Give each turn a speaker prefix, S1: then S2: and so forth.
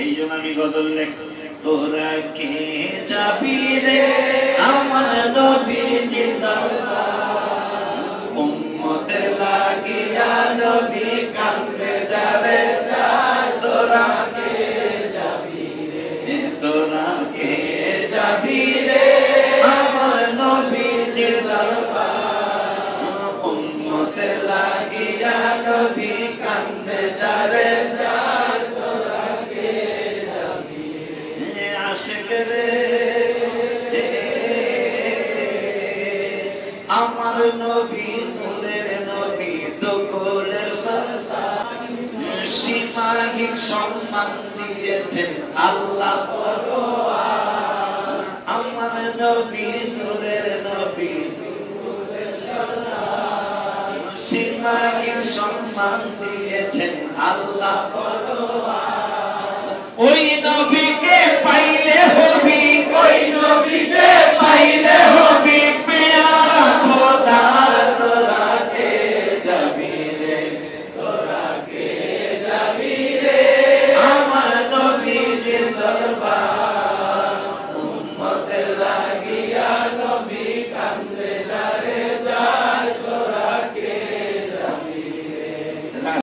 S1: এই জন্য আমি গজল লেখছি, তোরা কে যাবি রে আমার নবীজির দরবার, উম্মতের লাগিয়া নবী কান্দে যারে যায়, তোরা কে যাবি রে, তোরা কে যাবি রে আমার নবীজির দরবার, উম্মতের লাগিয়া নবী কান্দে যারে যায়, তোরা কে যাবি রে। আশিক রে আমার নবী নূরের নবী তো কোলের সরদার, সীমাহীন সম্মান দিয়েছেন আল্লাহ পরোয়ার, আমার নবী নূরের নবী সীমাহীন সম্মান দিয়েছেন আল্লাহ পরোয়ার, ওই